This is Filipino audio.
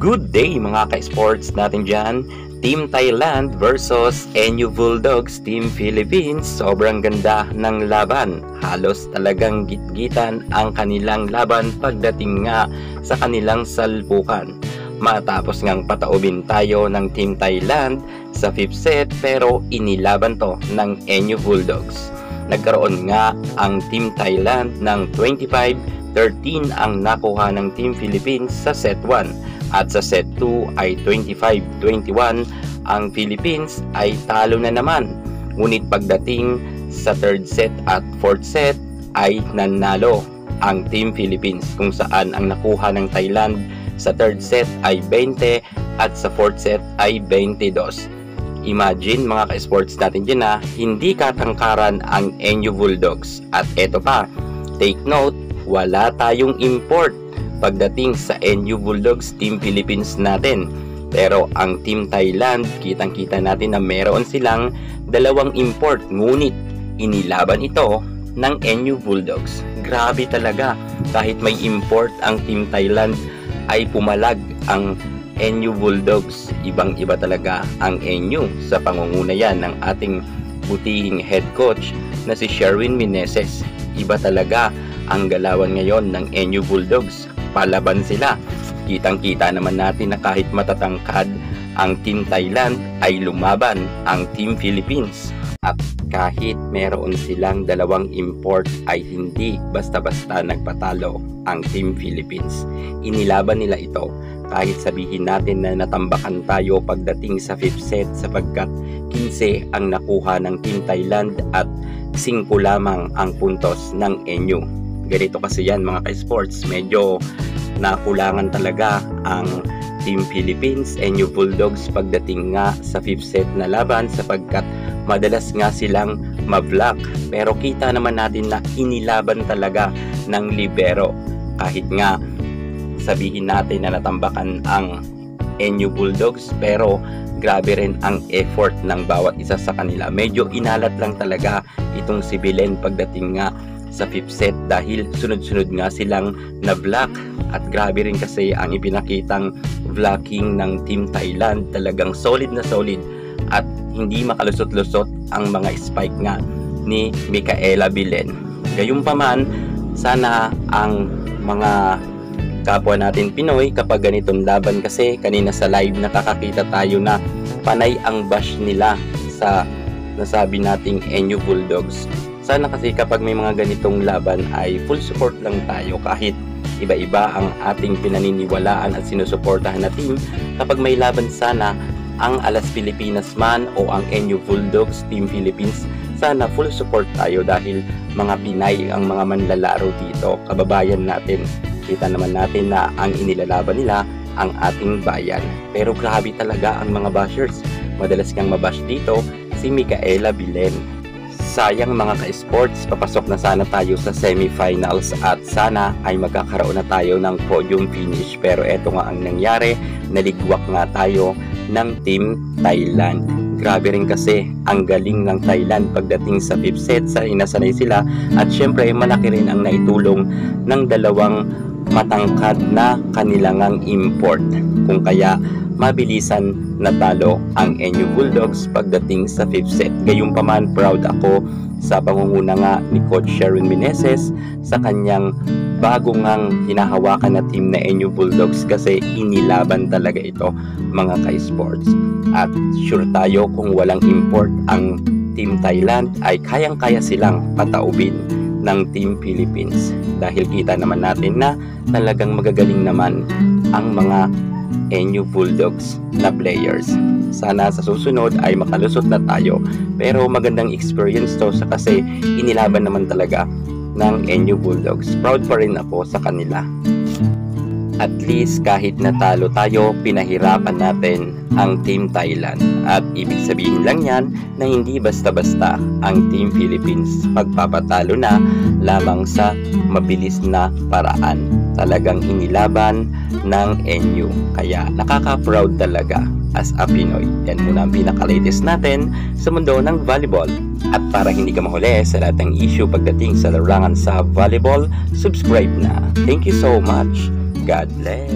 Good day mga ka-sports natin dyan. Team Thailand versus NU Bulldogs, Team Philippines. Sobrang ganda ng laban. Halos talagang gitgitan ang kanilang laban pagdating nga sa kanilang salpukan. Matapos ngang pataubin tayo ng Team Thailand sa 5th set pero inilaban to ng NU Bulldogs. Nagkaroon nga ang Team Thailand ng 25-13 ang nakuha ng Team Philippines sa set 1. At sa set 2 ay 25-21 ang Philippines ay talo na naman. Ngunit pagdating sa 3rd set at 4th set ay nanalo ang Team Philippines kung saan ang nakuha ng Thailand sa 3rd set ay 20 at sa 4th set ay 22. Imagine mga ka-sports natin dyan na hindi katangkaran ang NU Bulldogs. At eto pa, take note, wala tayong import pagdating sa NU Bulldogs Team Philippines natin. Pero ang Team Thailand, kitang-kita natin na meron silang dalawang import. Ngunit inilaban ito ng NU Bulldogs. Grabe talaga, kahit may import ang Team Thailand ay pumalag ang NU Bulldogs. Ibang-iba talaga ang NU sa pangunguna yan ng ating butihing head coach na si Sherwin Meneses. Iba talaga ang galawan ngayon ng NU Bulldogs. Palaban sila. Kitang-kita naman natin na kahit matatangkad ang Team Thailand ay lumaban ang Team Philippines. At kahit meron silang dalawang import ay hindi basta-basta nagpatalo ang Team Philippines. Inilaban nila ito kahit sabihin natin na natambakan tayo pagdating sa 5th set sapagkat 15 ang nakuha ng Team Thailand at 5 lamang ang puntos ng NU. Ganito kasi yan mga ka-sports, medyo nakulangan talaga ang Team Philippines, NU Bulldogs pagdating nga sa 5th set na laban sapagkat madalas nga silang ma-block. Pero kita naman natin na inilaban talaga ng libero. Kahit nga sabihin natin na natambakan ang NU Bulldogs pero grabe rin ang effort ng bawat isa sa kanila. Medyo inalat lang talaga itong si Belen pagdating nga sa 5th set dahil sunod-sunod nga silang na-block at grabe rin kasi ang ipinakitang blocking ng Team Thailand, talagang solid na solid at hindi makalusot-lusot ang mga spike nga ni Micaela Belen. Gayunpaman, sana ang mga kapwa natin Pinoy kapag ganitong laban kasi kanina sa live nakakakita tayo na panay ang bash nila sa nasabi nating NU Bulldogs. Sana kasi kapag may mga ganitong laban ay full support lang tayo kahit iba-iba ang ating pinaniniwalaan at sinusuportahan na team. Kapag may laban sana ang Alas Pilipinas man o ang NU Bulldogs Team Philippines, sana full support tayo dahil mga Pinay ang mga manlalaro dito, kababayan natin. Kita naman natin na ang inilalaban nila ang ating bayan. Pero grabe talaga ang mga bashers. Madalas kang mabash dito si Micaela Belen. Sayang mga ka-sports, papasok na sana tayo sa semifinals at sana ay magkakaroon na tayo ng podium finish. Pero eto nga ang nangyari, naligwak nga tayo ng Team Thailand. Grabe rin kasi ang galing ng Thailand pagdating sa 5th set, sa inasanay sila at syempre malaki rin ang naitulong ng dalawang matangkad na kanilangang import. Kung kaya mabilisan natalo ang NU Bulldogs pagdating sa 5th set. Gayunpaman, proud ako sa pangunguna nga ni Coach Sherwin Meneses sa kanyang bago ngang hinahawakan na team na NU Bulldogs kasi inilaban talaga ito mga ka-sports. At sure tayo kung walang import ang Team Thailand ay kayang-kaya silang pataubin ng Team Philippines dahil kita naman natin na talagang magagaling naman ang mga NU Bulldogs na players. Sana sa susunod ay makalusot na tayo pero magandang experience to sa kasi inilaban naman talaga ng NU Bulldogs. Proud pa rin ako sa kanila. At least kahit natalo tayo, pinahirapan natin ang Team Thailand. At ibig sabihin lang yan na hindi basta-basta ang Team Philippines pagpapatalo na lamang sa mabilis na paraan. Talagang inilaban ng NU. Kaya nakaka-proud talaga as a Pinoy. Yan muna ang pinaka-latest natin sa mundo ng volleyball. At para hindi ka mahuli sa lahat ng issue pagdating sa larangan sa volleyball, subscribe na. Thank you so much. God bless.